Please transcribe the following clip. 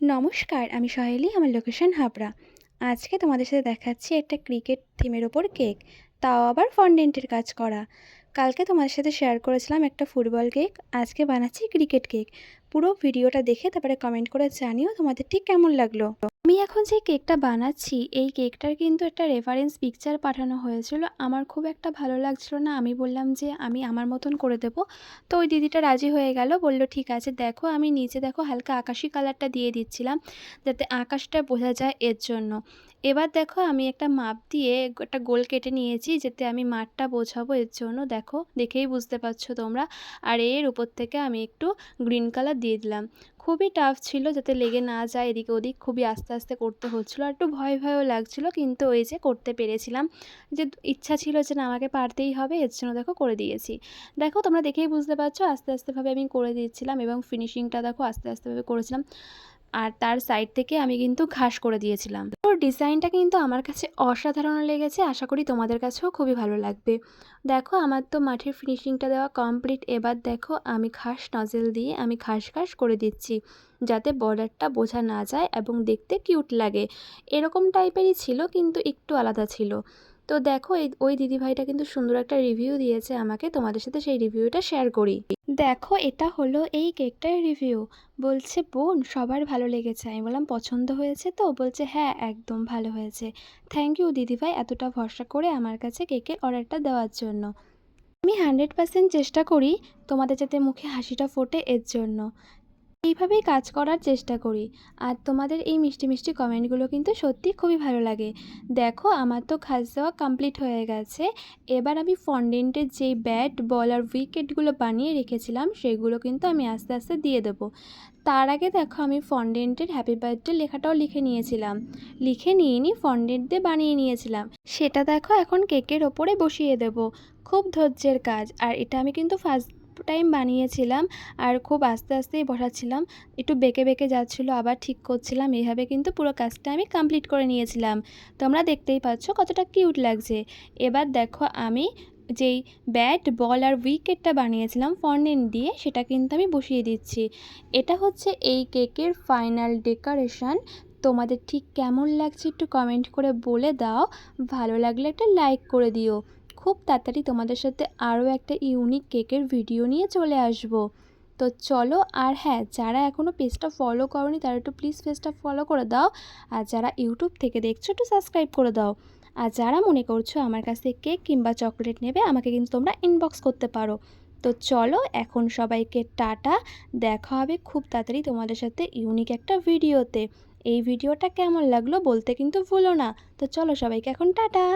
নমস্কার, আমি সহেলি। আমার লোকেশন হাবড়া। আজকে তোমাদের সাথে দেখাচ্ছি একটা ক্রিকেট থিমের ওপর কেক, তাও আবার ফন্ডেন্টের কাজ করা। কালকে তোমাদের সাথে শেয়ার করেছিলাম একটা ফুটবল কেক, আজকে বানাচ্ছি ক্রিকেট কেক। পুরো ভিডিওটা দেখে তারপরে কমেন্ট করে জানিও তোমাদের ঠিক কেমন লাগলো। আমি এখন যে কেকটা বানাচ্ছি, এই কেকটার কিন্তু একটা রেফারেন্স পিকচার পাঠানো হয়েছিল। আমার খুব একটা ভালো লাগছিল না, আমি বললাম যে আমি আমার মতন করে দেবো। তো ওই দিদিটা রাজি হয়ে গেল, বলল ঠিক আছে। দেখো আমি নিচে দেখো হালকা আকাশি কালারটা দিয়ে দিচ্ছিলাম, যাতে আকাশটা বোঝা যায় এর জন্য। এবার দেখো আমি একটা মাপ দিয়ে একটা গোল কেটে নিয়েছি, যাতে আমি মাঠটা বোঝাবো এর জন্য। দেখো দেখেই বুঝতে পারছো তোমরা। আর এর উপর থেকে আমি একটু গ্রিন কালার দিয়ে দিলাম। খুবই টাফ ছিল, যাতে লেগে না যায় এদিকে ওদিক, খুবই আস্তে আস্তে করতে হচ্ছিলো, আর একটু ভয় ভয়ও লাগছিলো, কিন্তু ওই যে করতে পেরেছিলাম। যে ইচ্ছা ছিল যে না আমাকে পারতেই হবে, এর জন্য দেখো করে দিয়েছি। দেখো তোমরা দেখেই বুঝতে পারছো আস্তে আস্তেভাবে আমি করে দিচ্ছিলাম, এবং ফিনিশিংটা দেখো আস্তে আস্তেভাবে করেছিলাম। আর তার সাইড থেকে আমি কিন্তু ঘাস করে দিয়েছিলাম। ওর ডিজাইনটা কিন্তু আমার কাছে অসাধারণ লেগেছে, আশা করি তোমাদের কাছেও খুবই ভালো লাগবে। দেখো আমার তো মাঠের ফিনিশিংটা দেওয়া কমপ্লিট। এবার দেখো আমি ঘাস নজেল দিয়ে আমি ঘাস ঘাস করে দিচ্ছি, যাতে বর্ডারটা বোঝা না যায় এবং দেখতে কিউট লাগে। এরকম টাইপেরই ছিল, কিন্তু একটু আলাদা ছিল। তো দেখো ওই দিদিভাইটা কিন্তু সুন্দর একটা রিভিউ দিয়েছে আমাকে, তোমাদের সাথে সেই রিভিউটা শেয়ার করি। দেখো এটা হলো এই কেকটার রিভিউ। বলছে বোন সবার ভালো লেগেছে। আমি বললাম পছন্দ হয়েছে তো? বলছে হ্যাঁ একদম ভালো হয়েছে। থ্যাংক ইউ দিদিভাই এতটা ভরসা করে আমার কাছে কেকের অর্ডারটা দেওয়ার জন্য। আমি 100% চেষ্টা করি তোমাদের যাতে মুখে হাসিটা ফোটে, এর জন্য এইভাবেই কাজ করার চেষ্টা করি। আর তোমাদের এই মিষ্টি মিষ্টি কমেন্টগুলো কিন্তু সত্যি খুবই ভালো লাগে। দেখো আমার তো খাস দেওয়া কমপ্লিট হয়ে গেছে। এবার আমি ফন্ডেন্টের যেই ব্যাট বল আর উইকেটগুলো বানিয়ে রেখেছিলাম, সেগুলো কিন্তু আমি আস্তে আস্তে দিয়ে দেবো। তার আগে দেখো আমি ফন্ডেন্টের হ্যাপি বার্থডে লেখাটাও লিখে নিয়েছিলাম। লিখে নিয়ে ফন্ডেন্ট দিয়ে বানিয়ে নিয়েছিলাম, সেটা দেখো এখন কেকের ওপরে বসিয়ে দেব। খুব ধৈর্যের কাজ। আর এটা আমি কিন্তু ফার্স্ট টাইম বানিয়েছিলাম, আর খুব আস্তে আস্তেই বসাচ্ছিলাম। একটু বেঁকে বেঁকে যাচ্ছিলো, আবার ঠিক করছিলাম, এইভাবে কিন্তু পুরো কাজটা আমি কমপ্লিট করে নিয়েছিলাম। তোমরা দেখতেই পাচ্ছ কতটা কিউট লাগছে। এবার দেখো আমি যেই ব্যাট বল আর উইকেটটা বানিয়েছিলাম ফন্ডেন্ট দিয়ে, সেটা কিন্তু আমি বসিয়ে দিচ্ছি। এটা হচ্ছে এই কেকের ফাইনাল ডেকোরেশন। তোমাদের ঠিক কেমন লাগছে একটু কমেন্ট করে বলে দাও। ভালো লাগলে একটা লাইক করে দিও। খুব তাড়াতাড়ি তোমাদের সাথে আরও একটা ইউনিক কেকের ভিডিও নিয়ে চলে আসব। তো চলো, আর হ্যাঁ যারা এখনও পেজটা ফলো করোনি তারা একটু প্লিজ পেজটা ফলো করে দাও। আর যারা ইউটিউব থেকে দেখছো একটু সাবস্ক্রাইব করে দাও। আর যারা মনে করছো আমার কাছ থেকে কেক কিংবা চকলেট নেবে, আমাকে কিন্তু তোমরা ইনবক্স করতে পারো। তো চলো এখন সবাইকে টাটা। দেখা হবে খুব তাড়াতাড়ি তোমাদের সাথে ইউনিক একটা ভিডিওতে। এই ভিডিওটা কেমন লাগলো বলতে কিন্তু ভুলো না। তো চলো সবাইকে এখন টাটা।